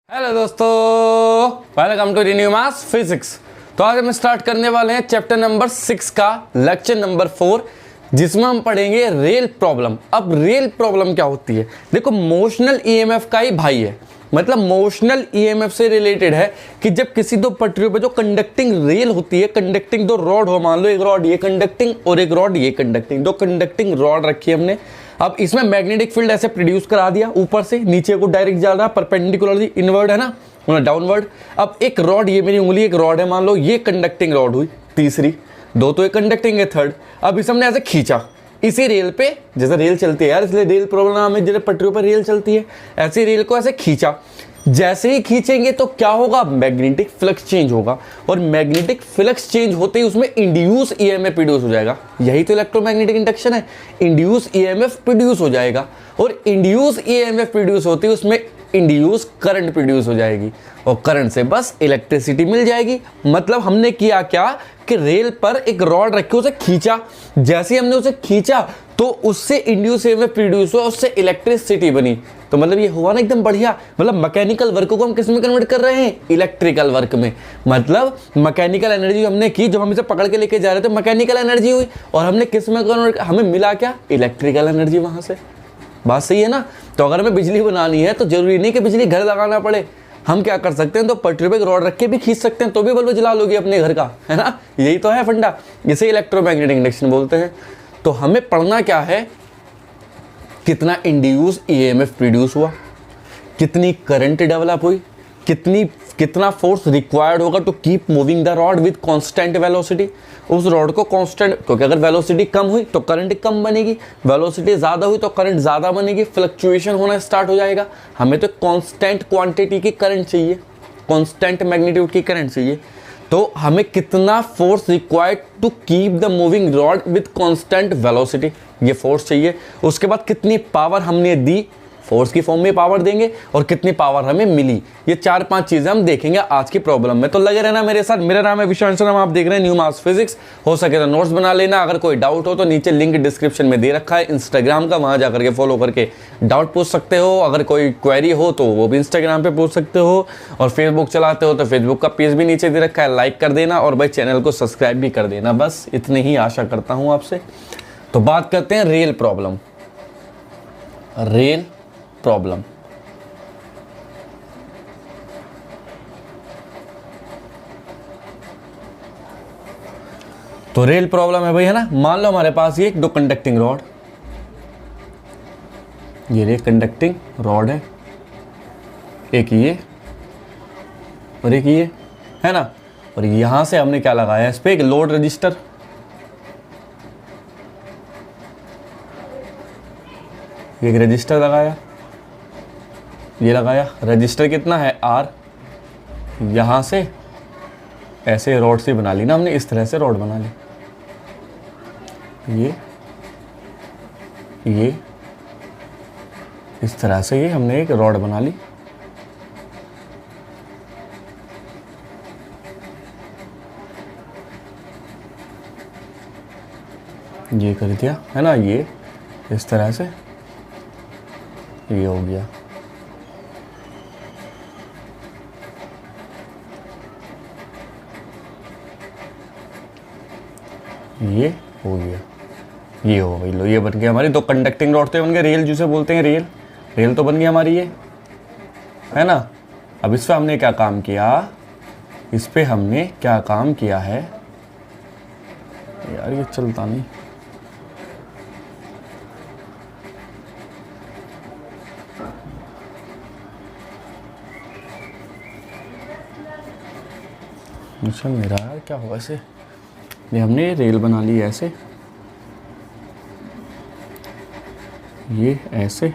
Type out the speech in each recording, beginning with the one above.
Hello दोस्तों, welcome to new mass physics. तो आज हम स्टार्ट करने वाले हैं चैप्टर नंबर 6 का लेक्चर नंबर 4, जिसमें हम पढ़ेंगे रियल प्रॉब्लम। अब रियल प्रॉब्लम क्या होती है? देखो, मोशनल ईएमएफ का ही भाई है, मतलब मोशनल ईएमएफ से रिलेटेड है कि जब किसी दो पटरियों पे जो कंडक्टिंग रेल होती है, कंडक्टिंग दो रॉड हो, मान लो एक रॉड ये कंडक्टिंग और एक रॉड ये कंडक्टिंग, दो कंडक्टिंग रॉड रखी है हमने। अब इसमें मैग्नेटिक फील्ड ऐसे प्रोड्यूस करा दिया, ऊपर से नीचे को डायरेक्ट जा रहा है, परपेंडिकुलरली इनवर्ड है ना, डाउनवर्ड। अब एक रॉड, ये मेरी उंगली एक रॉड है, मान लो ये कंडक्टिंग रॉड हुई तीसरी, दो तो ये कंडक्टिंग है थर्ड। अब इसे हमने ऐसे खींचा इसी रेल पे, जैसे रेल चलती है यार, इसलिए रेल प्रॉब्लम में जैसे पटरियों पर रेल चलती है, ऐसे रेल को ऐसे खींचा। जैसे ही खींचेंगे तो क्या होगा? मैग्नेटिक फ्लक्स चेंज होगा, और मैग्नेटिक फ्लक्स चेंज होते ही उसमें इंड्यूस ईएमएफ प्रोड्यूस हो जाएगा। यही तो इलेक्ट्रोमैग्नेटिक इंडक्शन है, इंड्यूस ईएमएफ प्रोड्यूस हो जाएगा, और इंड्यूस ईएमएफ प्रोड्यूस होती है उसमें इंड्यूस करंट प्रोड्यूस हो जाएगी, और करंट से बस इलेक्ट्रिसिटी मिल जाएगी। मतलब हमने किया क्या कि रेल पर एक रॉड रखी, उसे खींचा, जैसे ही हमने उसे खींचा तो उससे इंड्यूस ईएमएफ प्रोड्यूस हुआ, उससे इलेक्ट्रिसिटी बनी। तो मतलब ये हुआ ना एकदम बढ़िया। मतलब मैकेनिकल वर्क को हम किस में कन्वर्ट कर रहे हैं? इलेक्ट्रिकल वर्क में। मतलब मैकेनिकल एनर्जी हमने की, जब हम इसे पकड़ के लेके जा रहे थे मैकेनिकल एनर्जी हुई, और हमने किस में कन्वर्ट, हमें मिला क्या? इलेक्ट्रिकल एनर्जी वहां से। बात सही है ना? तो अगर हमें बिजली बनानी है तो जरूरी नहीं कि बिजली घर लगाना पड़े, हम क्या कर सकते हैं, तो पटरी पे रॉड रख के भी खींच सकते हैं, तो भी बल्ब जला लोगे अपने घर का, है ना? यही तो है फंडा, इसे इलेक्ट्रोमैग्नेटिक इंडक्शन बोलते हैं। तो हमें पढ़ना क्या है? कितना इंड्यूस ईएमएफ प्रोड्यूस हुआ, कितनी करंट डेवलप हुई, कितना फोर्स रिक्वायर्ड होगा to keep moving the rod with constant velocity. उस रॉड को कांस्टेंट, क्योंकि अगर वेलोसिटी कम हुई तो करंट कम बनेगी, वेलोसिटी ज़्यादा हुई तो करंट ज़्यादा बनेगी, फ्लक्चुएशन होना स्टार्ट हो जाएगा। हमें तो कांस्टेंट क्वांटिटी की करंट चाहिए, कांस्टेंट मैग्नीट्यूड की करंट चाहिए। तो हमें कितना force required to keep the moving rod with constant velocity, ये फोर्स चाहिए। उसके बाद कितनी पावर हमने दी, फोर्स की फॉर्म में पावर देंगे, और कितनी पावर हमें मिली। ये 4-5 चीजें हम देखेंगे आज की प्रॉब्लम में। तो लगे रहना मेरे साथ। मेरा नाम है विशांश शर्मा, आप देख रहे हैं न्यू मास फिजिक्स। हो सके तो नोट्स बना लेना। अगर कोई डाउट हो तो नीचे लिंक डिस्क्रिप्शन में दे रखा है इंस्टाग्राम का, वहां जाकर के फॉलो करके डाउट पूछ सकते हो। अगर कोई क्वेरी हो तो वो भी इंस्टाग्राम पे पूछ सकते हो, और फेसबुक चलाते हो तो फेसबुक का पेज भी नीचे दे रखा है, लाइक कर देना, और भाई चैनल को सब्सक्राइब भी कर देना। बस इतनी ही आशा करता हूँ आपसे। तो बात करते हैं रियल प्रॉब्लम। रियल प्रॉब्लम, तो रियल प्रॉब्लम है भाई, है ना? मान लो हमारे पास ये दो कंडक्टिंग रॉड, ये कंडक्टिंग रॉड है, एक ये और एक ये, है ना? और यहां से हमने क्या लगाया? इस पे एक लोड रजिस्टर, एक रजिस्टर लगाया, ये लगाया। रजिस्टर कितना है? R। यहां से ऐसे रॉड से बना ली ना हमने, इस तरह से रॉड बना ली, ये इस तरह से ये हमने एक रॉड बना ली। ये कर दिया, है ना? ये इस तरह से ये हो गया। ये हो गया, ये हो गई। लो, ये बन गया हमारी दो कंडक्टिंग रॉड, तो बन गया रेल, जिसे बोलते हैं रेल। रेल तो बन गई हमारी, ये है ना? अब इस पे हमने क्या काम किया? इस पे हमने क्या काम किया है यार? ये चलता नहीं। चल नहीं रहा यार, क्या हुआ ऐसे? ये हमने रेल बना ली ऐसे, ये ऐसे,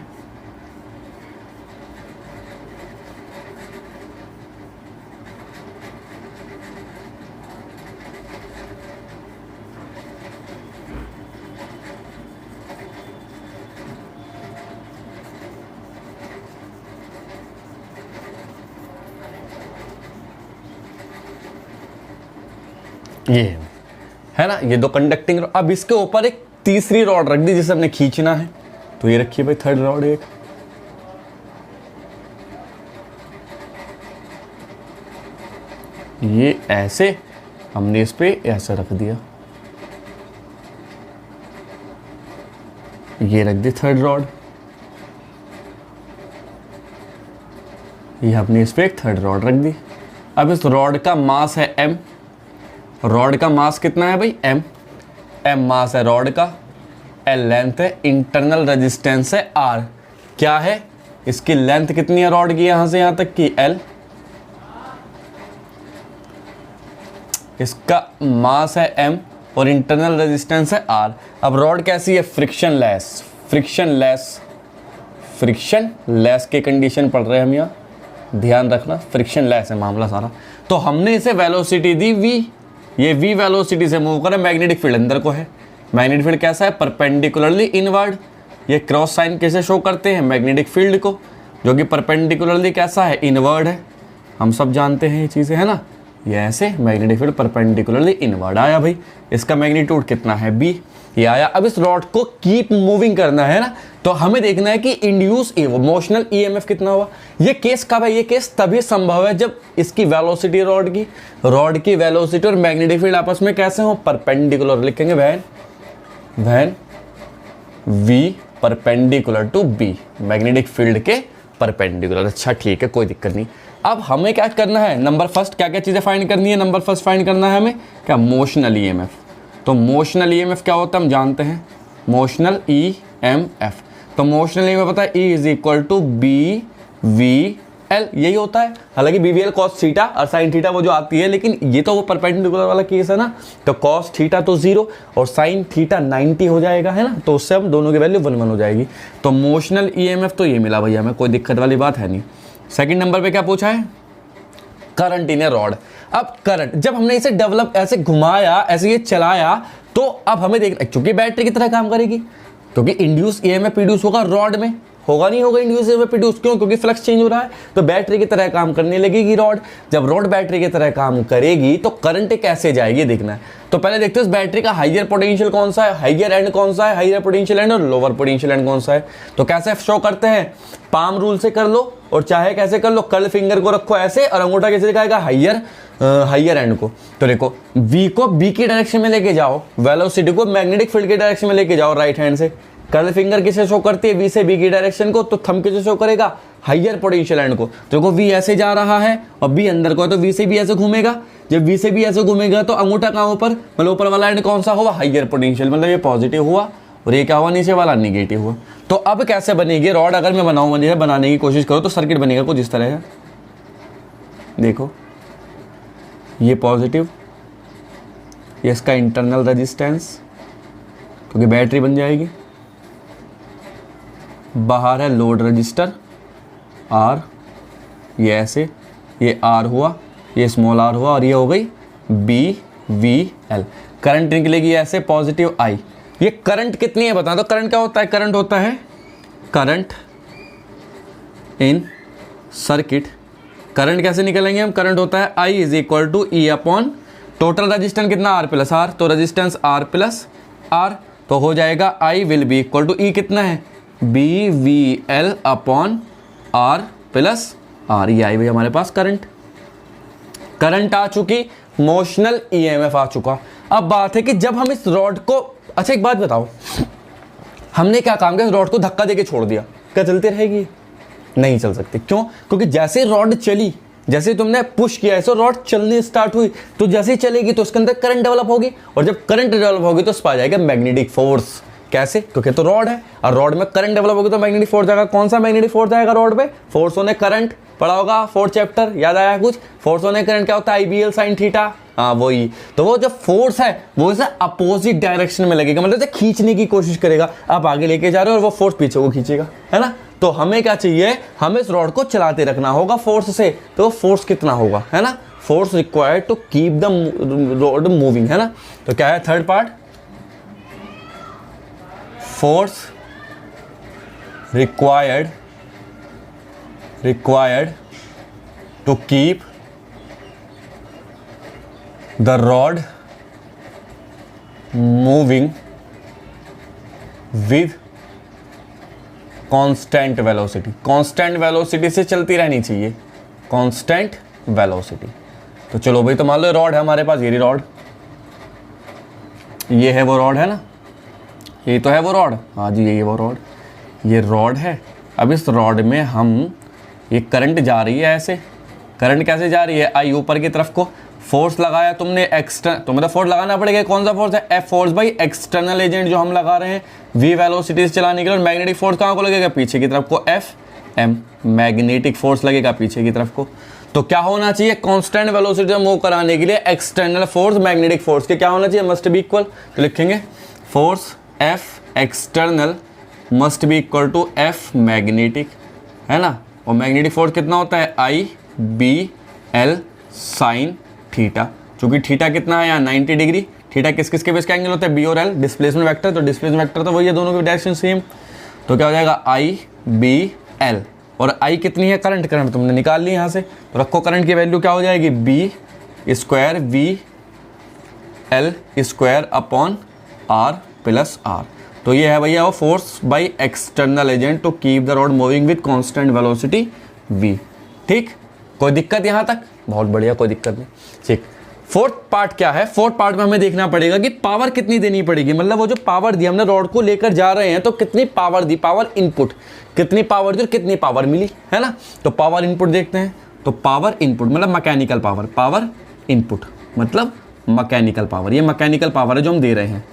ये है ना? ये दो कंडक्टिंग। अब इसके ऊपर एक तीसरी रॉड रख दी जिसे हमने खींचना है, तो ये रखिए भाई थर्ड रॉड एक, ये ऐसे, हमने इस पे ऐसा रख दिया, ये रख दी थर्ड रॉड, ये हमने इस पे एक थर्ड रॉड रख दी। अब इस रॉड का मास है m, रॉड का मास कितना है भाई m, m मास है रॉड का, l लेंथ है, इंटरनल रेजिस्टेंस है r, क्या है इसकी लेंथ कितनी है रॉड की यहां से यहां तक की l, इसका मास है m और इंटरनल रेजिस्टेंस है r। अब रॉड कैसी है, फ्रिक्शन लेस, फ्रिक्शन लेस के कंडीशन पढ़ रहे हैं हम यहाँ, ध्यान रखना फ्रिक्शन लेस है मामला सारा। तो हमने इसे वेलोसिटी दी v, ये v वेलोसिटी से मूव करे, मैग्नेटिक फील्ड अंदर को है, मैग्नेटिक फील्ड कैसा है, परपेंडिकुलरली इनवर्ड, ये क्रॉस साइन कैसे शो करते हैं, मैग्नेटिक फील्ड को, जो कि परपेंडिकुलरली कैसा है, इनवर्ड है, हम सब जानते हैं ये चीज़ें है ना, ये ऐसे मैग्नेटिक फील्ड परपेंडिकुलरली इनवर्ड आया भाई, इसका मैग्नीट्यूड कितना है b, ये आया। अब इस रॉड को कीप मूविंग करना है ना, तो हमें देखना है कि इंड्यूस इमोशनल ईएमएफ कितना हुआ। ये केस कब है, ये केस तभी संभव है जब इसकी वेलोसिटी, रॉड की वेलोसिटी और मैग्नेटिक फील्ड आपस में कैसे हो, परपेंडिकुलर, लिखेंगे when v perpendicular to b, magnetic field के परपेंडिकुलर। अच्छा ठीक है, कोई दिक्कत नहीं। अब हमें क्या करना है, नंबर फर्स्ट क्या क्या चीज़ें फाइंड करनी है, नंबर फर्स्ट फाइंड करना है हमें क्या, मोशनल ईएमएफ। तो मोशनल ईएमएफ क्या होता है हम जानते हैं, मोशनल ईएमएफ, तो मोशनल ईएमएफ होता है E is equal to B V L, यही होता है। हालांकि B V L cos theta और साइन थीटा वो जो आती है, लेकिन ये तो वो परपेंडिकुलर वाला केस है ना, तो कॉस थीटा तो 0 और साइन थीटा 90 हो जाएगा है ना, तो उससे हम दोनों की वैल्यू 1 1 हो जाएगी। तो मोशनल ईएमएफ तो ये मिला भैया हमें, कोई दिक्कत वाली बात है नहीं। सेकंड नंबर पे क्या पूछा है, करंट इन ए रॉड। अब करंट जब हमने इसे डेवलप ऐसे घुमाया, ऐसे ये चलाया, तो अब हमें देखना, चूंकि बैटरी की तरह काम करेगी, क्योंकि इंड्यूस ईएमएफ प्रोड्यूस होगा रॉड में, होगा नहीं होगा इंड्यूस ईएमएफ प्रोड्यूस, क्यों, क्योंकि फ्लक्स चेंज हो रहा है, तो बैटरी की तरह काम करने लगेगी रॉड। जब रॉड बैटरी की तरह काम करेगी तो करंट कैसे जाएगी देखना है। तो पहले देखते हैं इस बैटरी का हाइयर पोटेंशियल कौन सा है, हाइयर एंड कौन सा है, हाइयर पोटेंशियल एंड और लोअर पोटेंशियल एंड कौन सा है। तो कैसे शो करते हैं, पाम रूल से कर लो और चाहे कैसे कर लो, कर्ल फिंगर को रखो ऐसे और अंगूठा कैसे दिखाएगा, हाइयर एंड को। तो देखो v को b की डायरेक्शन में लेके जाओ, वेलोसिटी को मैग्नेटिक फील्ड की डायरेक्शन में लेके जाओ राइट हैंड से। कर्ल फिंगर किसे शो करती है, v से b की डायरेक्शन को, तो थंब किसे शो करेगा, हाइयर पोटेंशियल एंड को। तो देखो v ऐसे जा रहा है और b अंदर को है, तो v से भी ऐसे घूमेगा, जब v से भी ऐसे घूमेगा तो अंगूठा कहाँ ऊपर, मतलब ऊपर वाला एंड कौन सा होगा, हाइयर पोटेंशियल, मतलब ये पॉजिटिव हुआ और ये क्या हुआ, नीचे वाला निगेटिव हुआ। तो अब कैसे बनेगी रॉड, अगर मैं बनाऊँ, बनाने की कोशिश करो तो सर्किट बनेगा कुछ इस तरह है, देखो ये पॉजिटिव, ये इसका इंटरनल रेजिस्टेंस, क्योंकि बैटरी बन जाएगी, बाहर है लोड रजिस्टर R, ये ऐसे, ये R हुआ, ये स्मॉल r हुआ और ये हो गई BVL। करंट निकलेगी ऐसे पॉजिटिव I। ये करंट कितनी है बता दो, करंट क्या होता है, करंट होता है करंट इन सर्किट। करंट कैसे निकलेंगे हम, करंट होता है I is equal to E upon total resistance कितना R प्लस R, तो रजिस्टेंस R प्लस R, तो हो जाएगा I will be equal to E कितना है, BVL upon R plus R। ये आई भाई हमारे पास करंट आ चुकी, मोशनल ईएमएफ आ चुका। अब बात है कि जब हम इस रॉड को, अच्छा एक बात बताओ, हमने क्या काम किया, इस रॉड को धक्का देके छोड़ दिया, क्या चलती रहेगी, नहीं चल सकती। क्यों, क्योंकि जैसे रॉड चली, जैसे तुमने पुश किया ऐसे रॉड चलनी स्टार्ट हुई, तो जैसे ही चलेगी तो उसके अंदर करंट डेवलप होगी, और जब करंट डेवलप होगी तो उस पर आ जाएगा मैग्नेटिक फोर्स। कैसे, क्योंकि तो रॉड है और रॉड में करंट डेवलप होगी तो मैग्नेटिक फोर्स जाएगा। कौन सा मैग्नेटिक फोर्स जाएगा रॉड पे, फोर्स ऑन ए करंट, पढ़ा होगा 4th चैप्टर, याद आया कुछ, फोर्स ऑन ए करंट क्या होता है, IBL साइन थीटा, हाँ वही। तो वो जो फोर्स है वो इसे अपोजिट डायरेक्शन में लगेगा, मतलब खींचने की कोशिश करेगा, आप आगे लेके जा रहे हो और वो फोर्स पीछे को खींचेगा, है ना। तो हमें क्या चाहिए, हमें इस रॉड को चलाते रखना होगा फोर्स से, तो फोर्स कितना होगा, है ना, force required to keep the rod moving, है ना। तो क्या है third part, force required to keep the rod moving with constant velocity। constant velocity से चलती रहनी चाहिए, constant velocity। तो चलो भाई, तो मान लो रॉड है हमारे पास, ये रॉड, ये है वो रॉड है ना, ये तो है वो रॉड, हाँ जी ये वो रॉड, ये रॉड है। अब इस रॉड में हम ये करंट जा रही है ऐसे, करंट कैसे जा रही है, आई ऊपर की तरफ को, फोर्स लगाया तुमने तो मतलब फोर्स लगाना पड़ेगा, कौन सा फोर्स है, एफ फोर्स भाई, एक्सटर्नल एजेंट जो हम लगा रहे हैं वी वेलोसिटीज चलाने के लिए। मैग्नेटिक फोर्स कहाँ को लगेगा, पीछे की तरफ को, एफ एम, मैग्नेटिक फोर्स लगेगा पीछे की तरफ को। तो क्या होना चाहिए, कांस्टेंट वेलोसिटी मूव कराने के लिए एक्सटर्नल फोर्स मैग्नेटिक फोर्स के क्या होना चाहिए, मस्ट बी इक्वल। तो लिखेंगे force F external must be equal to F magnetic, है ना। और मैग्नेटिक फोर्स कितना होता है, I B L sine theta, चूंकि थीटा कितना है यहाँ 90 डिग्री, थीटा किस किस के बेस का एंगल होता है, बी और एल, डिस्प्लेसमेंट वेक्टर, तो डिस्प्लेसमेंट वेक्टर तो वही है, दोनों की डायरेक्शन सेम। तो क्या हो जाएगा, आई बी एल, और आई कितनी है, करंट, करंट तुमने निकाल ली यहाँ से, तो रखो करंट की वैल्यू क्या हो जाएगी, B square V L square upon R plus R. तो ये है भैया वो force by external agent to keep the rod moving with constant velocity v। ठीक, कोई दिक्कत यहाँ तक, बहुत बढ़िया, कोई दिक्कत नहीं। ठीक, फोर्थ पार्ट क्या है, फोर्थ पार्ट में हमें देखना पड़ेगा कि पावर कितनी देनी पड़ेगी, मतलब वो जो पावर दी हमने रॉड को लेकर जा रहे हैं तो कितनी पावर दी, पावर इनपुट कितनी पावर दी और कितनी पावर मिली, है ना। तो पावर इनपुट देखते हैं, तो पावर इनपुट मतलब मैकेनिकल पावर, पावर इनपुट मतलब मैकेनिकल पावर, ये मैकेनिकल पावर है जो हम दे रहे हैं,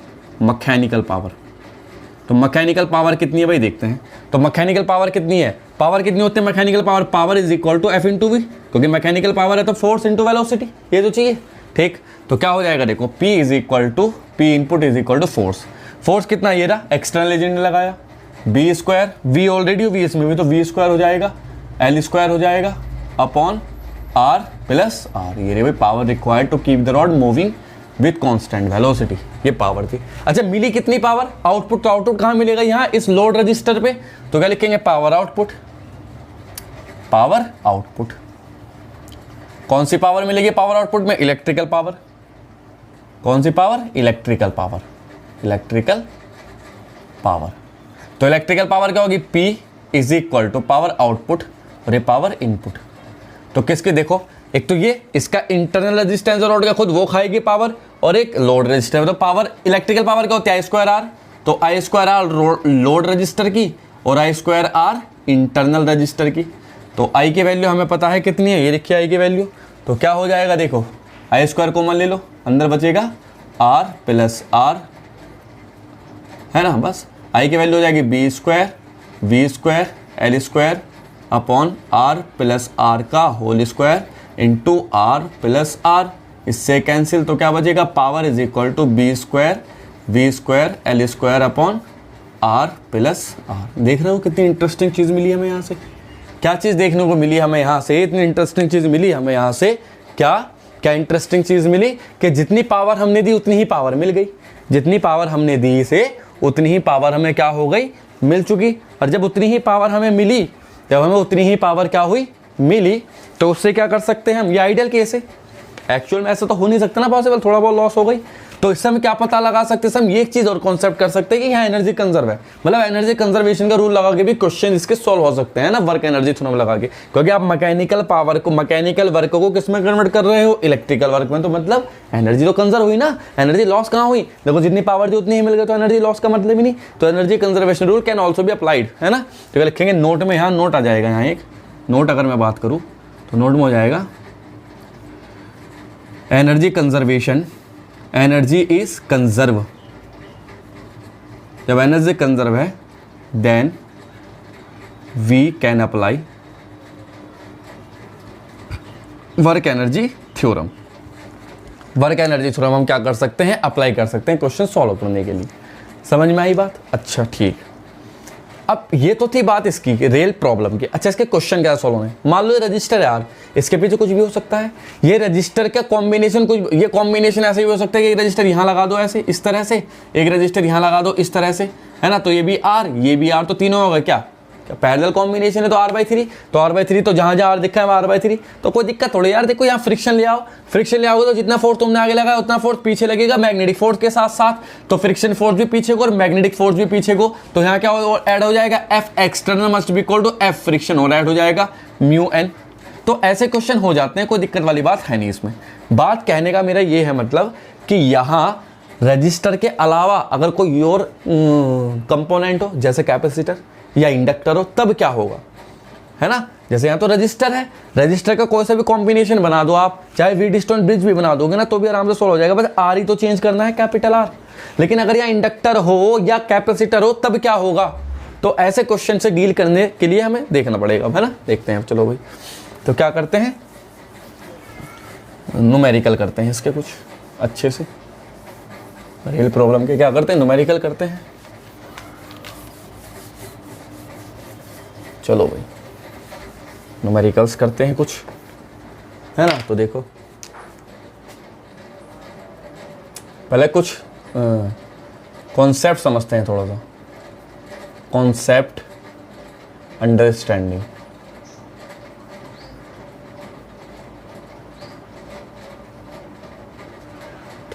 मैकेनिकल पावर। तो मैकेनिकल पावर कितनी है भाई, देखते हैं। तो मैकेनिकल पावर कितनी है, पावर कितनी होती है mechanical power, power is equal to F into V, क्योंकि मैकेनिकल पावर है तो फोर्स इंटू वेलोसिटी, ये तो चाहिए। ठीक, तो क्या हो जाएगा, देखो P is equal to, P input is equal to force, force कितना ये रहा, एक्सटर्नल एजेंट ने लगाया, B square, V already V इसमें भी, तो वी स्क्वायर हो जाएगा, एल स्क्वायर हो जाएगा अपॉन आर प्लस आर, ये भाई power required to keep the rod moving with constant velocity, ये पावर थी। अच्छा मिली कितनी पावर, आउटपुट, तो आउटपुट कहाँ मिलेगा, यहाँ इस लोड रजिस्टर पे, तो क्या लिखेंगे, पावर आउटपुट, पावर आउटपुट। कौन सी पावर मिलेगी पावर आउटपुट में, इलेक्ट्रिकल पावर, कौन सी power, electrical power, electrical power. तो इलेक्ट्रिकल पावर क्या होगी, P is equal to power output और ये पावर इनपुट। तो किसके, देखो एक तो ये इसका इंटरनल रेजिस्टेंस रॉड का खुद वो खाएगी पावर, और एक लोड रजिस्टर, तो पावर इलेक्ट्रिकल पावर क्या होती है, आई स्क्वायर आर, तो आई स्क्वायर आर लोड रजिस्टर की और आई स्क्वायर आर इंटरनल रजिस्टर की। तो आई की वैल्यू हमें पता है कितनी है, ये लिखिए आई की वैल्यू, तो क्या हो जाएगा, देखो आई स्क्वायर कॉमन ले लो, अंदर बचेगा आर प्लस आर, है ना, बस आई की वैल्यू हो जाएगी B square V square L square upon R plus R का whole square into R plus R, इससे कैंसिल, तो क्या बचेगा, power is equal to B square V square L square upon R plus R. देख रहे हो कितनी interesting चीज़ मिली हमें यहाँ से, क्या चीज़ देखने को मिली हमें यहाँ से, इतनी इंटरेस्टिंग चीज़ मिली हमें यहाँ से, क्या क्या इंटरेस्टिंग चीज़ मिली कि जितनी पावर हमने दी उतनी ही पावर मिल गई, जितनी पावर हमने दी से उतनी ही पावर हमें क्या हो गई, मिल चुकी। और जब उतनी ही पावर हमें मिली, जब हमें उतनी ही पावर क्या हुई, मिली, तो उससे क्या कर सकते हैं हम, ये आइडियल केस है, एक्चुअल में ऐसा तो हो नहीं सकता ना पॉसिबल, थोड़ा बहुत लॉस हो गई, तो इससे हम क्या पता लगा सकते हैं, हम ये एक चीज़ और कॉन्सेप्ट कर सकते हैं कि यहाँ एनर्जी कंजर्व है, मतलब एनर्जी कंजर्वेशन का रूल लगा के भी क्वेश्चन इसके सॉल्व हो सकते हैं ना, वर्क एनर्जी थ्योरम लगा के, क्योंकि आप मैकेनिकल पावर को, मैकेनिकल वर्क को किस में कन्वर्ट कर रहे हो, इलेक्ट्रिकल वर्क में, तो मतलब एनर्जी तो कंजर्व हुई ना, एनर्जी लॉस कहाँ हुई, देखो जितनी पावर दी उतनी ही मिल गई, तो एनर्जी लॉस का मतलब ही नहीं, तो energy conservation rule can also भी अप्लाइड, है ना। तो लिखेंगे नोट में, यहाँ नोट आ जाएगा, यहाँ एक नोट अगर मैं बात करूँ तो नोट में हो जाएगा energy conservation, energy is conserve, जब एनर्जी कंजर्व है then we can apply work energy theorem. Work energy theorem हम क्या कर सकते हैं, अप्लाई कर सकते हैं क्वेश्चन सॉल्व करने के लिए। समझ में आई बात, अच्छा ठीक। अब ये तो थी बात इसकी रेल प्रॉब्लम की। अच्छा इसके क्वेश्चन क्या सॉल्व होने, मान लो ये रजिस्टर है यार, इसके पीछे कुछ भी हो सकता है, ये रजिस्टर का कॉम्बिनेशन कुछ, ये कॉम्बिनेशन ऐसे भी हो सकता है कि एक रजिस्टर यहाँ लगा दो ऐसे इस तरह से, एक रजिस्टर यहाँ लगा दो इस तरह से, है ना, तो ये भी आर ये भी आर, तो तीनों होगा क्या, पैरेलल कॉम्बिनेशन है, तो r/3, तो r/3 तो जहाँ जहाँ r दिखा है r/3, तो कोई दिक्कत थोड़ी यार। देखो यहाँ फ्रिक्शन ले आओ, फ्रिक्शन ले आओगे तो जितना फोर्स तुमने आगे लगाया उतना फोर्स पीछे लगेगा मैग्नेटिक फोर्स के साथ साथ, तो फ्रिक्शन फोर्स भी पीछे को और मैग्नेटिक फोर्स भी पीछे को, तो यहाँ क्या ऐड हो जाएगा, F external must be equal to F friction और ऐड हो जाएगा म्यू n, तो ऐसे क्वेश्चन हो जाते हैं, कोई दिक्कत वाली बात है नहीं इसमें। बात कहने का मेरा ये है मतलब कि यहाँ रजिस्टर के अलावा अगर कोई और कंपोनेंट हो, जैसे कैपेसिटर या इंडक्टर हो, तब क्या होगा, है ना। जैसे यहाँ तो रजिस्टर है, रजिस्टर का कोई सा भी कॉम्बिनेशन बना दो आप, चाहे व्हीटस्टोन ब्रिज भी बना दोगे ना, तो भी आराम से सॉल्व हो जाएगा। बस आर ही तो चेंज करना है, कैपिटल आर। लेकिन अगर यहाँ इंडक्टर हो या कैपेसिटर हो, तब क्या होगा। तो ऐसे क्वेश्चन से डील करने के लिए हमें देखना पड़ेगा, है ना। देखते हैं अब, चलो भाई। तो क्या करते हैं, न्यूमेरिकल करते हैं इसके कुछ अच्छे से। रियल प्रॉब्लम के क्या करते हैं, न्यूमेरिकल करते हैं। चलो भाई, न्यूमेरिकल्स करते हैं कुछ, है ना। तो देखो, पहले कुछ कॉन्सेप्ट समझते हैं, थोड़ा सा कॉन्सेप्ट अंडरस्टैंडिंग।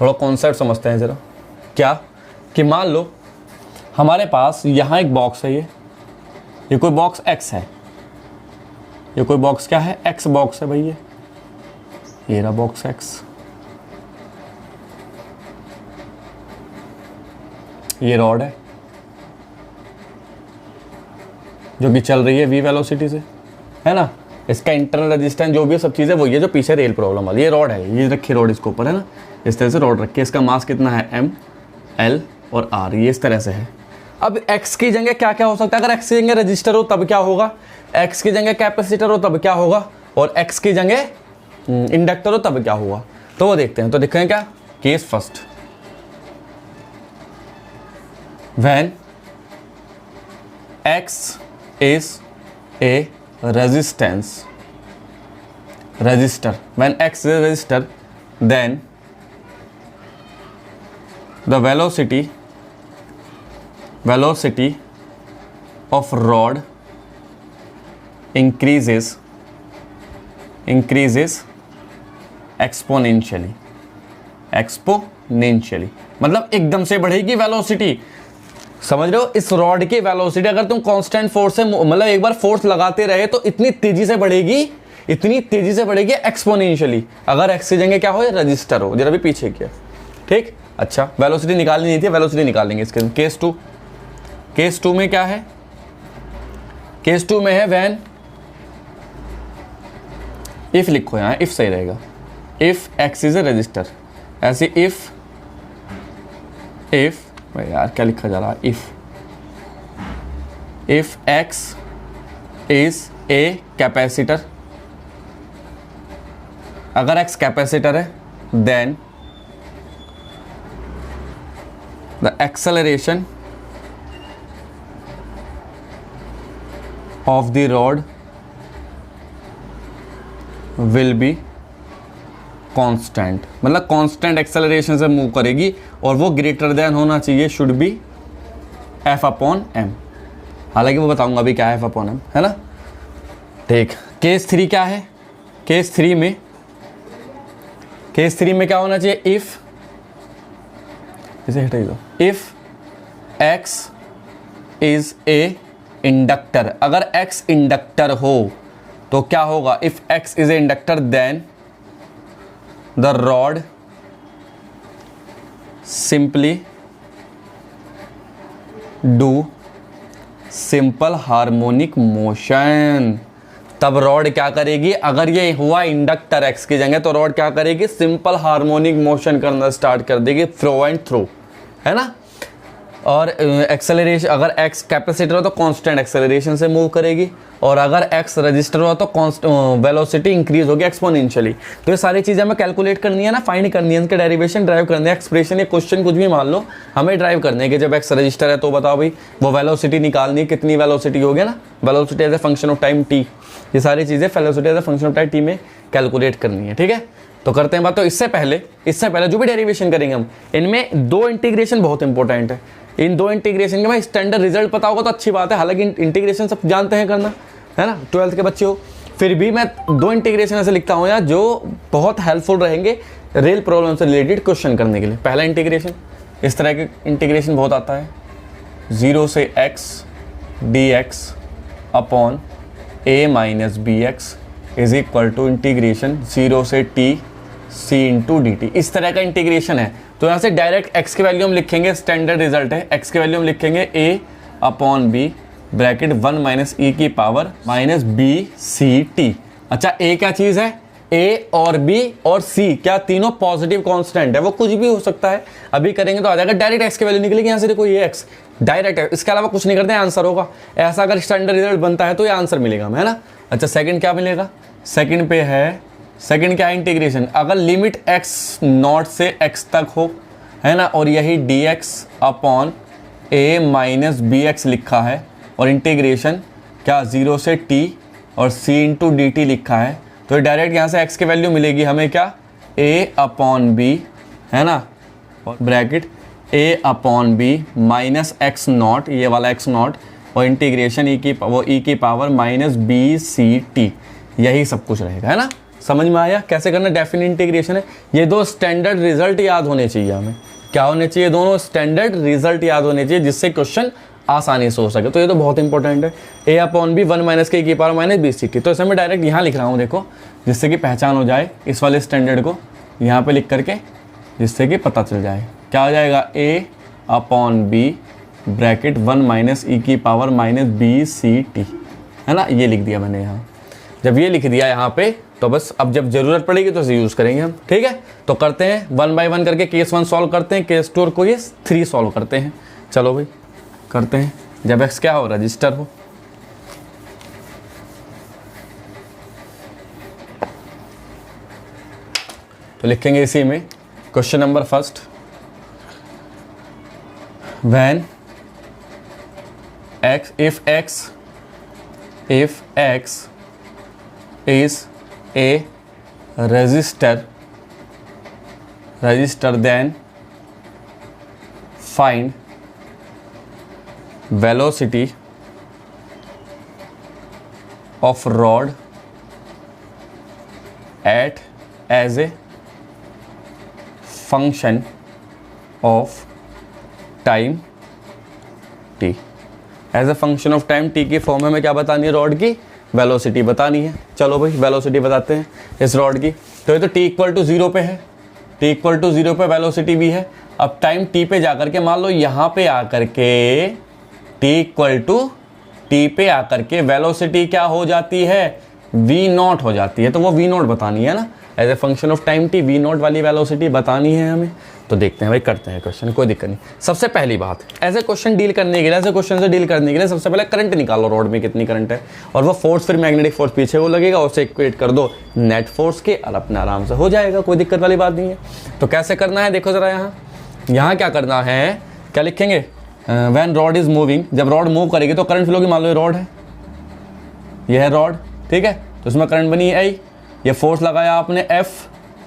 थोड़ा कॉन्सेप्ट समझते हैं जरा। क्या कि मान लो हमारे पास यहाँ एक बॉक्स है, ये कोई बॉक्स एक्स है, ये कोई बॉक्स क्या है, एक्स बॉक्स है भाई। ये रहा बॉक्स एक्स, ये रॉड है जो कि चल रही है v वेलोसिटी से, है ना। इसका इंटरनल रेजिस्टेंस जो भी है, सब चीज़ें वही है जो पीछे रेल प्रॉब्लम वाली। ये रॉड है, ये रखी रॉड इसके ऊपर, है ना। इस तरह से रॉड रखी है, इसका मास कितना है, m, l और r, ये इस तरह से है। अब x की जगह क्या क्या हो सकता है, अगर x की जगह रजिस्टर हो तब क्या होगा, x की जगह कैपेसिटर हो तब क्या होगा, और x की जगह इंडक्टर हो तब क्या होगा। तो वो देखते हैं। तो देखें क्या, case first, when x is a resistor, when x is a resistor, then the velocity of rod increases exponentially, मतलब एकदम से बढ़ेगी वेलोसिटी। समझ रहे हो, इस रॉड की वेलोसिटी अगर तुम कांस्टेंट फोर्स से, मतलब एक बार फोर्स लगाते रहे तो इतनी तेजी से बढ़ेगी एक्सपोनेंशियली। अगर x की जगह क्या हो, रजिस्टर हो, जरा भी पीछे किया, ठीक। अच्छा, वेलोसिटी निकालनी नहीं थी, वेलोसिटी निकालेंगे इसके। केस टू में क्या है, केस टू में है व्हेन, इफ लिखो यहाँ, इफ सही रहेगा, if x is a resistor. ऐसे इफ यार क्या लिखा जा रहा है, if x is a capacitor, अगर x कैपेसिटर है, then the acceleration of the rod will be constant, मतलब कांस्टेंट एक्सेलरेशन से मूव करेगी, और वो ग्रेटर देन होना चाहिए, शुड बी F/m। हालांकि वो बताऊंगा अभी क्या है F/m, है ना। ठीक, केस थ्री क्या है, केस थ्री में क्या होना चाहिए, इफ, इसे हटाई दो, if x is a inductor, अगर x इंडक्टर हो तो क्या होगा, if x is a inductor, then the rod simply do simple harmonic motion। तब रॉड क्या करेगी, अगर ये हुआ इंडक्टर x की जगह, तो रॉड क्या करेगी, सिंपल हार्मोनिक मोशन करना स्टार्ट कर देगी, थ्रो एंड थ्रो, है ना। और एक्सेलरेशन, अगर x कैपेसिटर हो तो कांस्टेंट एक्सेलरेशन से मूव करेगी, और अगर x रजिस्टर हो तो वेलोसिटी इंक्रीज होगी एक्सपोनेंशियली। तो ये सारी चीज़ें हमें कैलकुलेट करनी है ना, फाइंड करनी है, इनके डेरिवेशन ड्राइव करनी है, एक्सप्रेशन या क्वेश्चन कुछ भी मान लो, हमें ड्राइव करने है कि जब x रजिस्टर है तो बताओ भाई वो वेलोसिटी निकालनी है, कितनी वेलोसिटी होगी ना, velocity as a function of time t, ये सारी चीज़ें velocity as a function of time t में कैलकुलेट करनी है, ठीक है। तो करते हैं बात। तो इससे पहले जो भी डेरिवेशन करेंगे हम, इनमें दो इंटीग्रेशन बहुत इंपॉर्टेंट है। इन दो इंटीग्रेशन के में स्टैंडर्ड रिजल्ट पता होगा तो अच्छी बात है, हालांकि इंटीग्रेशन सब जानते हैं करना, है ना, 12th के बच्चे हो, फिर भी मैं दो इंटीग्रेशन ऐसे लिखता हूँ यार जो बहुत हेल्पफुल रहेंगे रियल प्रॉब्लम से रिलेटेड क्वेश्चन करने के लिए। पहला इंटीग्रेशन, इस तरह के इंटीग्रेशन बहुत आता है, 0 से x dx upon a minus B X is equal to integration 0 से T C into D T, इस तरह का इंटीग्रेशन है। तो यहाँ से डायरेक्ट x की वैल्यू हम लिखेंगे, स्टैंडर्ड रिजल्ट है, x की वैल्यू हम लिखेंगे a upon B bracket 1 minus E की power minus B C T. अच्छा a क्या चीज़ है, a और b और c क्या तीनों पॉजिटिव कांस्टेंट है, वो कुछ भी हो सकता है। अभी करेंगे तो आ जाएगा डायरेक्ट x की वैल्यू निकलेगी यहाँ से, देखो ये x डायरेक्ट है, इसके अलावा कुछ नहीं करते हैं, आंसर होगा। ऐसा अगर स्टैंडर्ड रिजल्ट बनता है तो ये आंसर मिलेगा हमें, है ना। अच्छा सेकंड क्या मिलेगा, सेकंड पे है, सेकंड क्या है इंटीग्रेशन, अगर लिमिट x नॉट से x तक हो, है ना, और यही dx upon a minus B X लिखा है, और इंटीग्रेशन क्या 0 से t और c इंटू डी टी लिखा है, तो डायरेक्ट यहाँ से x की वैल्यू मिलेगी हमें क्या, a अपॉन बी, है ना, और bracket a upon B minus X naught, ये वाला x नॉट, और इंटीग्रेशन e की power minus B C T, यही सब कुछ रहेगा, है ना। समझ में आया कैसे करना, डेफिनेट इंटीग्रेशन है। ये दो स्टैंडर्ड रिजल्ट याद होने चाहिए हमें, क्या होने चाहिए, दोनों स्टैंडर्ड रिजल्ट याद होने चाहिए, जिससे क्वेश्चन आसानी से हो सके। तो ये तो बहुत इंपॉर्टेंट है, a अपॉन बी 1 माइनस के power minus B C T. तो इसे मैं डायरेक्ट यहाँ लिख रहा हूँ, देखो, जिससे कि पहचान हो जाए इस वाले स्टैंडर्ड को यहाँ पे लिख करके, जिससे कि पता चल जाए क्या हो जाएगा, a upon B bracket 1 minus E की power minus B C T, है ना, ये लिख दिया मैंने यहाँ। जब ये लिख दिया यहाँ पे, तो बस अब जब जरूरत पड़ेगी तो इसे यूज़ करेंगे हम, ठीक है। तो करते हैं 1 बाय 1 करके, केस 1 सॉल्व करते हैं, केस 2 और केस 3 सॉल्व करते हैं। चलो भाई करते हैं, जब x क्या हो, रजिस्टर हो। तो लिखेंगे इसी में question number first, when x if x is a resistor then find velocity of rod at as a function of time t। As a function of time t की फॉर्म में हमें क्या बतानी है, रॉड की वेलोसिटी बतानी है। चलो भाई वेलोसिटी बताते हैं इस रॉड की। तो ये तो t इक्वल टू 0 पे है, t इक्वल टू 0 पे वेलोसिटी भी है। अब टाइम t पे जाकर के मान लो यहाँ पे आकर के t इक्वल टू t पे आकर के वेलोसिटी क्या हो जाती है, v नॉट हो जाती है। तो वो v नॉट बतानी है ना, as a function of time t v naught वाली वेलोसिटी बतानी है हमें। तो देखते हैं भाई, करते हैं क्वेश्चन, कोई दिक्कत नहीं। सबसे पहली बात, ऐसे क्वेश्चन डील करने के लिए, ऐसे क्वेश्चन से डील करने के लिए सबसे पहले करंट निकालो, रॉड में कितनी करंट है, और वो फोर्स फिर मैग्नेटिक फोर्स पीछे वो लगेगा, उससे इक्वेट कर दो नेट फोर्स के, और अपने आराम से हो जाएगा, कोई दिक्कत वाली बात नहीं है। तो कैसे करना है देखो जरा, यहाँ क्या करना है, क्या लिखेंगे, व्हेन रॉड इज मूविंग, जब रॉड मूव करेगी तो करंट फ्लो की, मान लो ये रॉड है, यह है रॉड, ठीक है, तो इसमें करंट बनी है आई, ये फोर्स लगाया आपने F,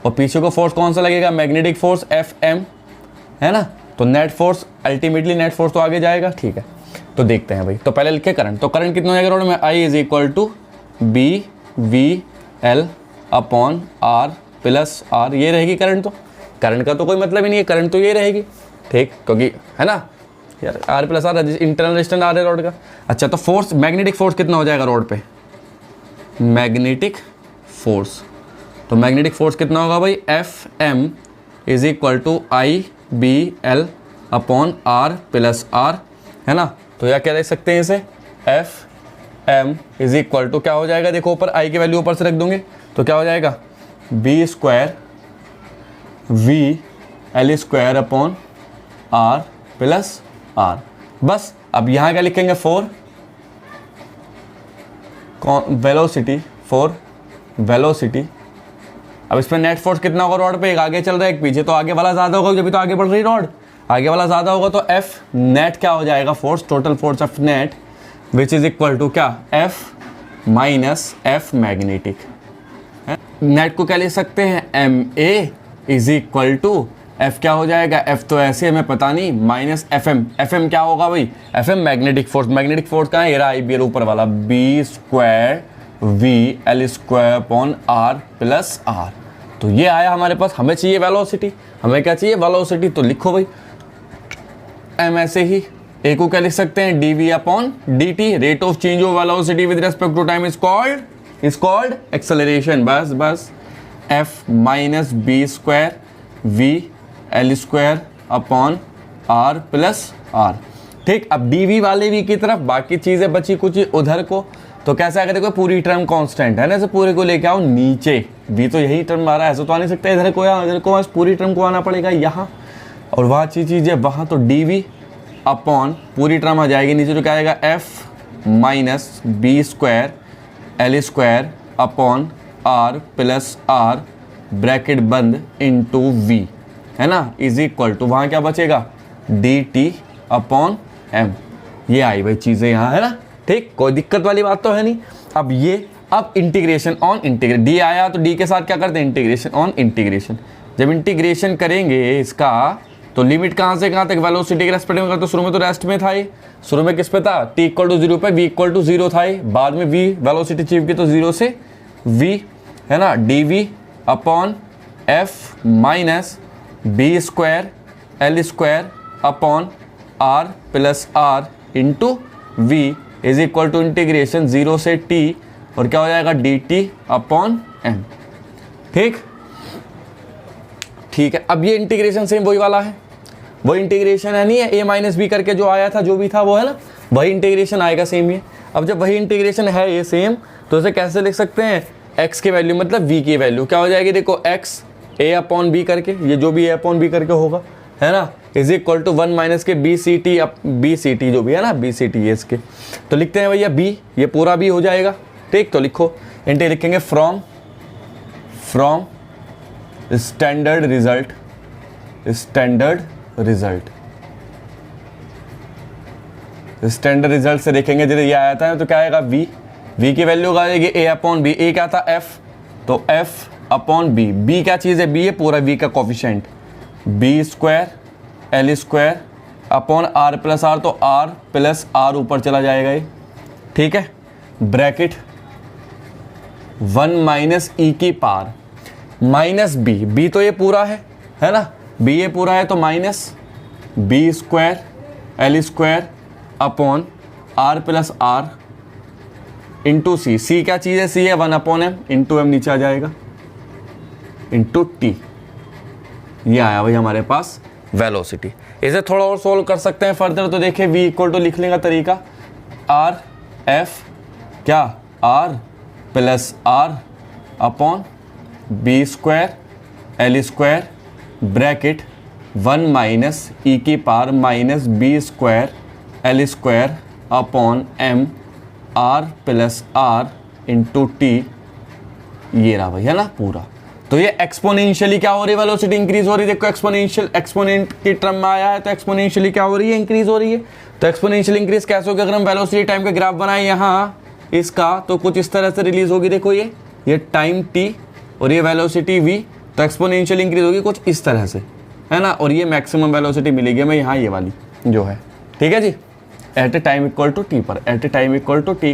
और पीछे को फोर्स कौन सा लगेगा, मैग्नेटिक फोर्स FM, है ना। तो net force, ultimately net force तो आगे जाएगा, ठीक है। तो देखते हैं भाई, तो पहले लिखे करंट, तो करंट कितना हो जाएगा रॉड में, I is equal to B V L upon R plus R, ये रहेगी करंट। तो करंट का तो कोई मतलब ही नहीं है, करंट तो ये रहेगी, ठीक, क्योंकि है ना यार, R plus R internal resistance R है रॉड का। अच्छा तो फोर्स, मैग्नेटिक फोर्स कितना हो जाएगा रॉड पे, मैग्नेटिक फोर्स, तो मैग्नेटिक फोर्स कितना होगा भाई, F M is equal to I B L upon R plus R, है ना। तो या क्या देख सकते हैं इसे, F M is equal to क्या हो जाएगा, देखो ऊपर आई की वैल्यू ऊपर से रख दूंगे, तो क्या हो जाएगा, B square V L square upon R plus R. बस अब यहाँ क्या लिखेंगे, फोर वेलोसिटी, फोर वेलोसिटी। अब इस पर नेट फोर्स कितना होगा रॉड पे, एक आगे चल रहा है एक पीछे, तो आगे वाला ज़्यादा होगा, जब तो आगे बढ़ रही रॉड, आगे वाला ज़्यादा होगा, तो एफ नेट क्या हो जाएगा, force, total force of net which is equal to क्या, F minus F magnetic. Net को क्या लिख सकते हैं, M A is equal to F क्या हो जाएगा, एफ तो ऐसे हमें पता नहीं, minus F M, F M क्या होगा भाई, F M magnetic force, magnetic force कहाँ है, ये रहा आई बी ऊपर वाला, B square V L square upon R plus R. तो ये आया हमारे पास, हमें चाहिए वेलोसिटी, हमें क्या चाहिए, वेलोसिटी। तो लिखो भाई एम, ऐसे ही ए को क्या लिख सकते हैं, D V upon D T, rate of change of velocity with respect to time is called is called acceleration. बस बस F minus B square V L square upon R plus R. ठीक, अब डी वी वाले we की तरफ बाकी चीज़ें बची कुछ उधर को, तो कैसे आगे देखो पूरी टर्म कांस्टेंट है ना, ऐसे पूरे को लेके आओ नीचे, वी तो यही टर्म आ रहा है, ऐसे तो आ नहीं सकता इधर को, या इधर को पूरी टर्म को आना पड़ेगा यहाँ, और वहाँ चीज़ है वहाँ, तो डी वी अपॉन पूरी टर्म आ जाएगी नीचे, तो क्या आएगा F minus B square L square upon R plus R bracket बंद इंटू वी, है ना, इज इक्वल टू वहाँ क्या बचेगा डी टी अपॉन एम। ये आई भाई चीज़ें यहाँ, है ना। ठीक, कोई दिक्कत वाली बात तो है नहीं। अब ये अब इंटीग्रेशन ऑन इंटीग्रेशन, डी आया तो डी के साथ क्या करते हैं इंटीग्रेशन ऑन इंटीग्रेशन। जब इंटीग्रेशन करेंगे इसका तो लिमिट कहाँ से कहाँ तक वेलोसिटी के रेस्पेक्ट में, तो शुरू में तो रेस्ट में था ये, शुरू में किस पे था टी इक्वल टू 0 पे, वी इक्वल टू 0 था ये, बाद में वी वेलोसिटी अचीव की तो 0 से वी, है ना, D V upon F minus B square L square upon R plus R into V is equal to integration 0 से टी, और क्या हो जाएगा डी टी अपॉन एम। ठीक, ठीक है। अब ये इंटीग्रेशन सेम वही वाला है, वही इंटीग्रेशन है नहीं है, ए माइनस बी करके जो आया था जो भी था वो, है ना, वही इंटीग्रेशन आएगा सेम ये। अब जब वही इंटीग्रेशन है ये सेम, तो इसे कैसे लिख सकते हैं, एक्स की वैल्यू मतलब वी की वैल्यू क्या हो जाएगी, देखो एक्स ए अपॉन बी करके, ये जो भी ए अपॉन बी करके होगा, है ना, इज इक्वल टू 1 माइनस के बी सी टी जो भी है ना, बी सी टी इसके, तो लिखते हैं भैया बी, ये पूरा बी हो जाएगा। ठीक, तो लिखो इंटी लिखेंगे फ्रॉम स्टैंडर्ड रिजल्ट से देखेंगे जब ये आया था तो क्या आएगा वी की वैल्यू आ जाएगी ए अपॉन बी, ए क्या था एफ, तो एफ अपॉन बी, बी क्या चीज़ है, बी है पूरा वी का coefficient, B square L square upon R plus R, तो आर प्लस आर ऊपर चला जाएगा ये। ठीक है, ब्रैकेट 1 माइनस ई की पार माइनस बी तो ये पूरा है ना, बी ये पूरा है, तो minus B square L square upon R plus R into C क्या चीज़ है, सी है 1 अपॉन एम इंटू एम, नीचे आ जाएगा इंटू टी। ये आया भाई हमारे पास वेलोसिटी। इसे थोड़ा और सोल्व कर सकते हैं फर्दर, तो देखिए v इक्वल टू लिख लेगा तरीका, आर एफ क्या R plus R upon B square L square bracket 1 minus E की power minus B square L square upon M R plus R into T. ये रहा भाई, है ना पूरा। तो ये एक्सपोनेंशियली क्या हो रही है, वेलोसिटी इंक्रीज हो रही है। देखो एक्सपोनेंशियल, एक्सपोनेंट की टर्म में आया है तो एक्सपोनेंशियली क्या हो रही है, इंक्रीज हो रही है। तो एक्सपोनेंशियल इंक्रीज कैसे होगी, अगर हम वेलोसिटी टाइम का ग्राफ बनाए यहाँ इसका, तो कुछ इस तरह से रिलीज होगी। देखो ये टाइम t और ये वेलोसिटी v, तो एक्सपोनेंशियल इंक्रीज होगी कुछ इस तरह से, है ना। और ये मैक्सिमम वेलोसिटी मिलेगी हमें यहाँ, ये वाली जो है, ठीक है जी, at A time equal to T पर, at A time equal to T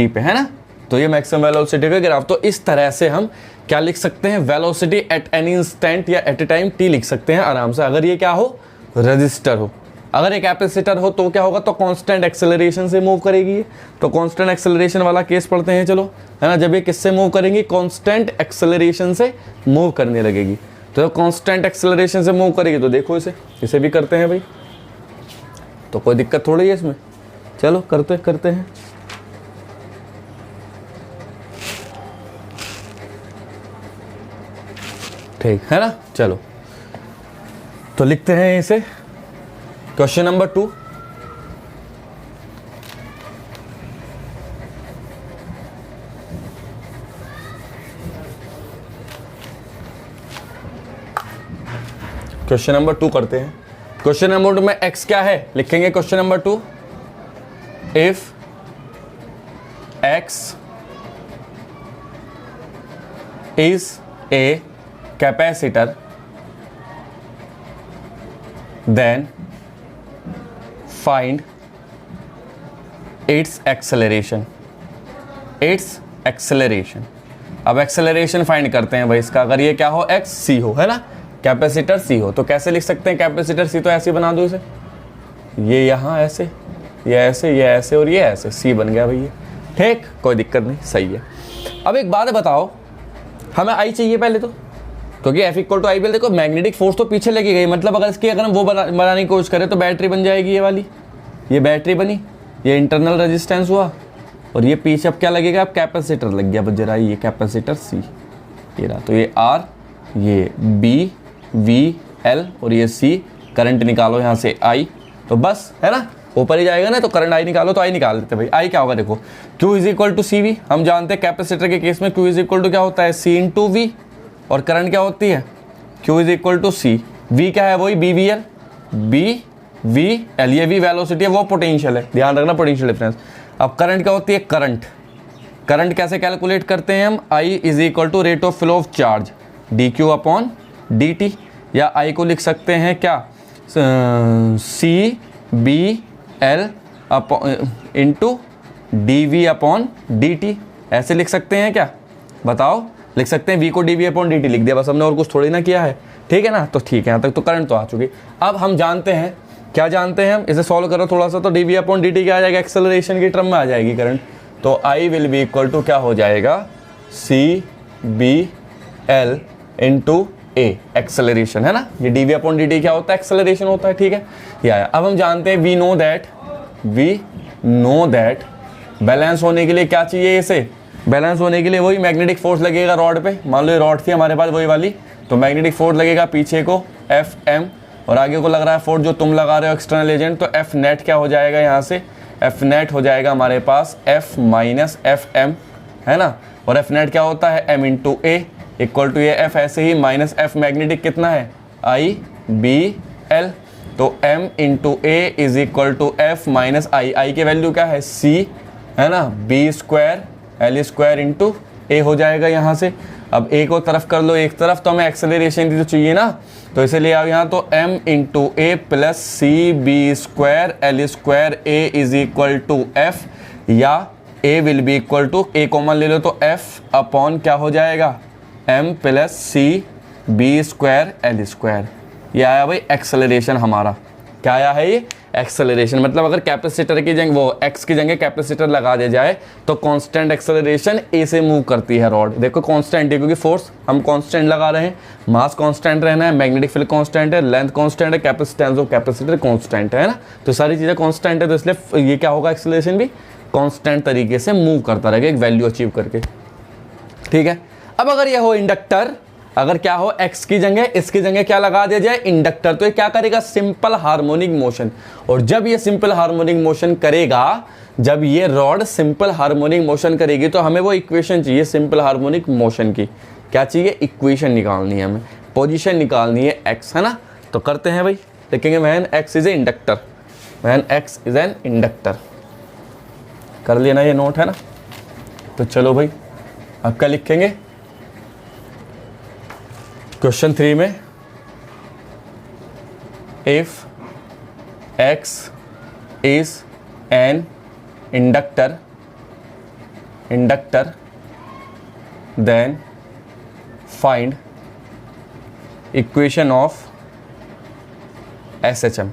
पे, है ना। तो ये मैक्सिमम वेलोसिटी का ग्राफ। तो इस तरह से हम क्या लिख सकते हैं, वेलोसिटी एट एनी इंस्टेंट या एट ए टाइम टी लिख सकते हैं आराम से। अगर ये क्या हो, रजिस्टर हो, अगर एक कैपेसिटर हो तो क्या होगा, तो कांस्टेंट एक्सेलरेशन से मूव करेगी। तो कांस्टेंट एक्सेलरेशन वाला केस पढ़ते हैं चलो, है ना। जब ये किससे मूव करेंगी, कांस्टेंट एक्सेलरेशन से मूव करने लगेगी। तो कांस्टेंट एक्सेलरेशन से मूव करेगी, तो देखो इसे भी करते हैं भाई, तो कोई दिक्कत थोड़ी है इसमें। चलो करते हैं। ठीक है ना, चलो तो लिखते हैं इसे। क्वेश्चन नंबर 2, क्वेश्चन नंबर 2 करते हैं। क्वेश्चन नंबर 2 में x क्या है, लिखेंगे question number 2, if x is a capacitor then find its acceleration। अब एक्सेलरेशन फाइंड करते हैं भाई इसका। अगर ये क्या हो, x c हो, है ना, कैपेसिटर c हो, तो कैसे लिख सकते हैं कैपेसिटर c, तो ऐसे बना दो इसे, ये यहाँ ऐसे, ये ऐसे, ये ऐसे और ये ऐसे, c बन गया भाई ये। ठीक, कोई दिक्कत नहीं, सही है। अब एक बात बताओ, हमें आई चाहिए पहले तो, क्योंकि F इक्वल टू आई भी देखो मैग्नेटिक फोर्स तो पीछे लगी गई, मतलब अगर हम वो बनाने की कोशिश करें तो बैटरी बन जाएगी ये वाली, ये बैटरी बनी, ये इंटरनल रेजिस्टेंस हुआ, और ये पीछे अब क्या लगेगा, अब कैपेसिटर लग गया। अब जरा ये कैपेसिटर C, ये रहा, तो ये R, ये B, V, L और ये C। करंट निकालो यहाँ से I, तो बस है ना, ऊपर ही जाएगा ना, तो करंट I निकालो, तो I निकाल देते भाई। I क्या होगा देखो, Q is equal to CV, हम जानते हैं कैपेसिटर के केस में Q इज इक्वल टू क्या होता है, C इंटू V, और करंट क्या होती है, Q is equal to C। V क्या है, वही BVL, BVL, ये V वेलोसिटी है, वो पोटेंशियल है, ध्यान रखना पोटेंशियल डिफरेंस। अब करंट क्या होती है, करंट कैसे कैलकुलेट करते हैं हम, I is equal to rate of flow of charge dQ upon dt, या I को लिख सकते हैं क्या, CBL into DV upon dt, ऐसे लिख सकते हैं क्या, बताओ, लिख सकते हैं। V को dV अपॉन dt लिख दिया, बस हमने और कुछ थोड़ी ना किया है, ठीक है ना। तो ठीक है, यहाँ तक तो करंट तो आ चुकी। अब हम जानते हैं, क्या जानते हैं हम, इसे सॉल्व करो थोड़ा सा, तो dV अपॉन dt क्या आ जाएगा, एक्सेलरेशन की टर्म में आ जाएगी करंट, तो I will be equal to क्या हो जाएगा, CBL इंटू A, एक्सेलरेशन है ना, ये dV अपॉन dt क्या होता है, एक्सेलरेशन होता है, ठीक है, ये आया। अब हम जानते हैं, वी नो दैट बैलेंस होने के लिए क्या चाहिए, इसे बैलेंस होने के लिए वही मैग्नेटिक फोर्स लगेगा रॉड पे, मान लो ये रॉड थी हमारे पास वही वाली, तो मैग्नेटिक फोर्स लगेगा पीछे को FM, और आगे को लग रहा है फोर्स जो तुम लगा रहे हो एक्सटर्नल एजेंट, तो F नेट क्या हो जाएगा, यहाँ से F नेट हो जाएगा हमारे पास F माइनस FM, है ना, और F नेट क्या होता है, M into A equal to ये F ऐसे ही माइनस F मैग्नेटिक कितना है, IBL, तो M into A is equal to F minus I की वैल्यू क्या है, C है ना, B square L square into A हो जाएगा यहाँ से। अब A को तरफ कर लो एक तरफ, तो हमें एक्सेलरेशन की तो चाहिए ना, तो इसे ले आओ यहाँ, तो M into A plus CB square L square A is equal to F, या A will be equal to, A common ले लो तो F अपॉन क्या हो जाएगा, M plus CB square L square. ये आया भाई एक्सेलरेशन हमारा, क्या आया है ये, एक्सेलरेशन। मतलब अगर कैपेसिटर की जगह वो x की जगह कैपेसिटर लगा दिया जाए तो कांस्टेंट एक्सेलरेशन a से मूव करती है रॉड। देखो कांस्टेंट है क्योंकि फोर्स हम कांस्टेंट लगा रहे हैं, मास कांस्टेंट रहना है, मैग्नेटिक फील्ड कांस्टेंट है, लेंथ कांस्टेंट है, कैपेसिटेंस ऑफ कैपेसिटर कांस्टेंट है ना, तो सारी चीज़ें कांस्टेंट है, तो इसलिए ये क्या होगा, एक्सेलरेशन भी कांस्टेंट तरीके से मूव करता रहेगा एक वैल्यू अचीव करके, ठीक है। अब अगर ये हो इंडक्टर, अगर क्या हो x की जगह इसकी जगह क्या लगा दिया जाए, इंडक्टर, तो ये क्या करेगा, सिंपल हार्मोनिक मोशन। और जब ये सिंपल हार्मोनिक मोशन करेगा, जब ये रॉड सिंपल हार्मोनिक मोशन करेगी, तो हमें वो इक्वेशन चाहिए सिंपल हार्मोनिक मोशन की, क्या चाहिए, इक्वेशन निकालनी है हमें, पोजीशन निकालनी है x, है ना। तो करते हैं भाई, लिखेंगे when x is a inductor, when x is an inductor, कर लेना ये नोट, है ना। तो चलो भाई अब क्या लिखेंगे, क्वेश्चन 3 में, if x is an inductor then find equation of SHM।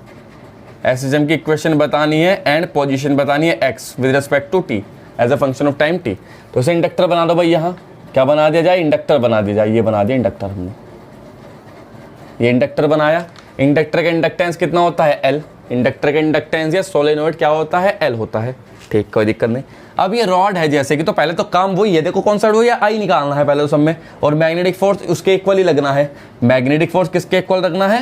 SHM की इक्वेशन बतानी है एंड पोजीशन बतानी है x with respect to t as a function of time t। तो इसे इंडक्टर बना दो भाई, यहाँ क्या बना दिया जाए, इंडक्टर बना दिया जाए, ये बना दिया इंडक्टर हमने, ये इंडक्टर बनाया। इंडक्टर का इंडक्टेंस कितना होता है, L, इंडक्टर का इंडक्टेंस या सोलेनोइड क्या होता है, L होता है, ठीक, कोई दिक्कत नहीं। अब ये रॉड है जैसे कि, तो पहले तो काम वही है, देखो कौन सा वो, या I निकालना है पहले उस सब में, और मैग्नेटिक फोर्स उसके इक्वल ही लगना है। मैग्नेटिक फोर्स किसके इक्वल रखना है,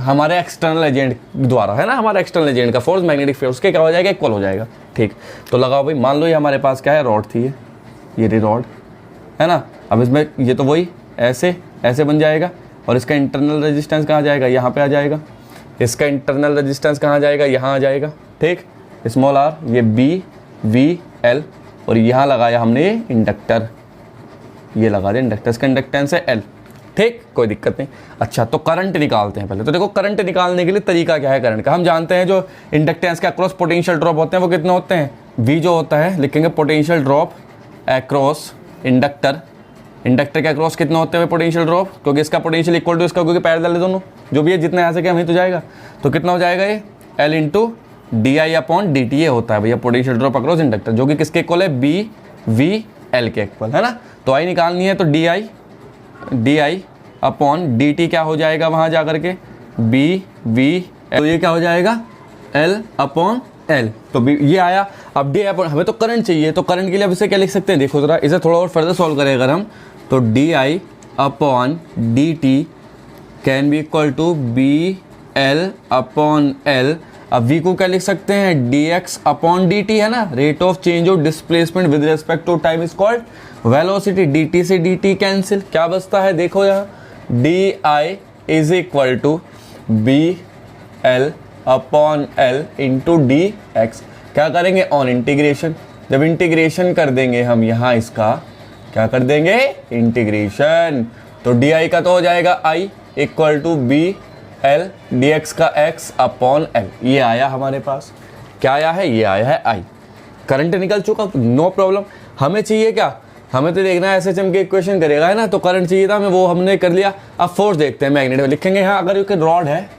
हमारे एक्सटर्नल एजेंट द्वारा, है ना, हमारा एक्सटर्नल एजेंट का फोर्स मैग्नेटिक फोर्स के क्या हो जाएगा, इक्वल हो जाएगा, ठीक। तो लगाओ भाई, मान लो ये हमारे पास क्या है, रॉड थी ये रॉड है ना। अब इसमें ये तो वही ऐसे ऐसे बन जाएगा, और इसका इंटरनल रेजिस्टेंस कहाँ जाएगा, यहाँ पे आ जाएगा, इसका इंटरनल रेजिस्टेंस कहाँ जाएगा, यहाँ आ जाएगा, ठीक, स्मॉल r, ये BVL, और यहाँ लगाया हमने ये इंडक्टर, ये लगा दिया इंडक्टर, इसका इंडक्टेंस है L, ठीक, कोई दिक्कत नहीं। अच्छा, तो करंट निकालते हैं पहले। तो देखो करंट निकालने के लिए तरीका क्या है करंट का, हम जानते हैं जो इंडक्टेंस के अक्रॉस पोटेंशियल ड्रॉप होते हैं वो कितने होते हैं, V जो होता है, लिखेंगे potential drop across inductor, inductor के अक्रॉस कितना होते हैं पोटेंशियल ड्रॉप, क्योंकि इसका पोटेंशियल इक्वल टू इसका, क्योंकि पैरेलल है दोनों, जो भी है जितना यहाँ से क्या वहीं तो जाएगा, तो कितना हो जाएगा ये L into D I upon D T, ये होता है भैया पोटेंशियल ड्रॉप अक्रॉस इंडक्टर, जो कि किसके इक्वल है, बी वी एल के इक्वल, है ना। तो आई निकालनी है तो D I upon D T क्या हो जाएगा वहाँ जा करके, बी वी एल, तो ये क्या हो जाएगा, एल अपॉन एल, तो बी ये आया। अब डी अपॉन, हमें तो करंट चाहिए, तो करंट के लिए अब इसे क्या लिख सकते हैं, देखो ज़रा इसे थोड़ा और फर्दर सॉल्व करें अगर हम, तो D I upon D T can be equal to B L upon L. अब वी को क्या लिख सकते हैं, D X upon D T, है ना, rate of change of displacement with respect to time is called velocity. D T से D T cancel, क्या बचता है देखो यहाँ, D I is equal to B L upon L into D X. क्या करेंगे, ऑन इंटीग्रेशन, जब integration कर देंगे हम यहाँ इसका, क्या कर देंगे, इंटीग्रेशन, तो डी आई का तो हो जाएगा I equal to B L D X का एक्स अपॉन एल। ये आया हमारे पास, क्या आया है, ये आया है आई। करंट निकल चुका, नो प्रॉब्लम। हमें चाहिए क्या, हमें तो देखना है एसएचएम के इक्वेशन करेगा, है ना, तो करंट चाहिए था हमें, वो हमने कर लिया। अब फोर्स देखते हैं, मैग्नेट में लिखेंगे यहाँ, अगर एक रॉड है,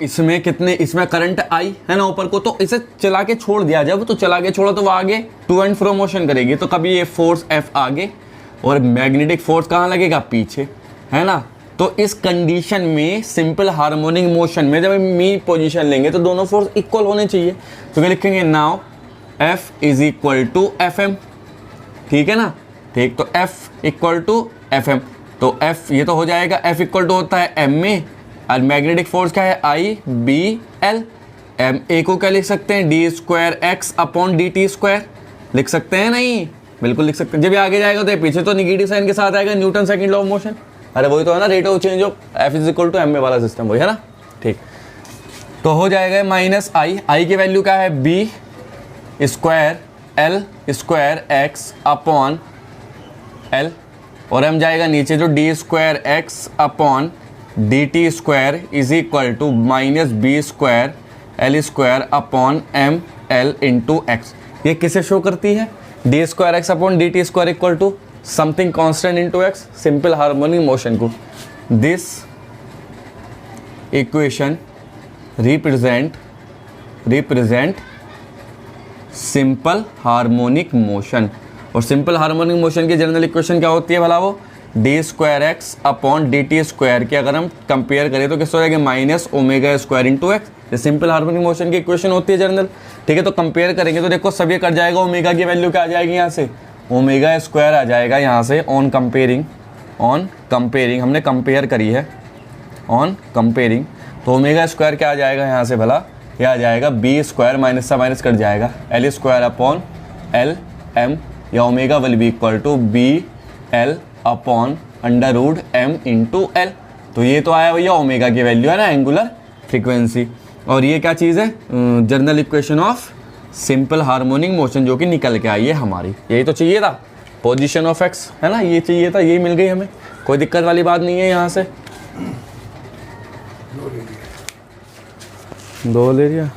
इसमें कितने, इसमें करंट आई है ना ऊपर को, तो इसे चला के छोड़ दिया, जब तो चला के छोड़ो तो वो आगे टू एंड फ्रो मोशन करेगी, तो कभी ये फोर्स एफ आगे और मैग्नेटिक फोर्स कहाँ लगेगा, पीछे, है ना। तो इस कंडीशन में सिंपल हार्मोनिक मोशन में जब हम मी पोजीशन लेंगे तो दोनों फोर्स इक्वल होने चाहिए, तो क्या लिखेंगे, now F is equal to F M, ठीक है ना, ठीक, तो F equal to F M, तो एफ ये तो हो जाएगा, एफ इक्वल टू होता है एम में, और मैग्नेटिक फोर्स क्या है, I B L. M A को क्या लिख सकते हैं, D square X upon D T square, लिख सकते हैं, नहीं बिल्कुल लिख सकते हैं। जब ये आगे जाएगा तो ये पीछे तो निगेटिव साइन के साथ आएगा, Newton second law of motion, अरे वही तो है ना, rate of change of F is equal to M A वाला सिस्टम, वही है ना, ठीक। तो हो जाएगा माइनस आई, आई की वैल्यू क्या है, B square L square X upon L, और हम जाएगा नीचे जो D square X upon D T square is equal to minus B square L square upon M L into X. ये किसे शो करती है, D square X upon D T square equal to something constant into X, simple harmonic motion को। This equation represent simple harmonic motion, और simple harmonic motion की general equation क्या होती है भला, वो D square X upon D T square की अगर हम कंपेयर करें तो किस हो जाएगा, minus omega square into X. ये सिंपल हार्मोनिक मोशन की इक्वेशन होती है जनरल, ठीक है। तो कंपेयर करेंगे तो देखो सब ये कट जाएगा, ओमेगा की वैल्यू क्या आ जाएगी यहाँ से, ओमेगा स्क्वायर आ जाएगा यहाँ से, ऑन कंपेयरिंग हमने कंपेयर करी है, ऑन कंपेयरिंग, तो ओमेगा स्क्वायर क्या आ जाएगा यहाँ से भला, यह आ जाएगा बी स्क्वायर, माइनस से माइनस कट जाएगा, L square upon L M, या omega will be equal to B L upon under root M into L. तो ये तो आया भैया ओमेगा की वैल्यू, है ना, एंगुलर फ्रीक्वेंसी, और ये क्या चीज़ है, general equation of simple harmonic motion जो कि निकल के आई है हमारी। यही तो चाहिए था, पोजीशन ऑफ एक्स, है ना, ये चाहिए था, यही मिल गई हमें, कोई दिक्कत वाली बात नहीं है। यहाँ से दो ले लिया।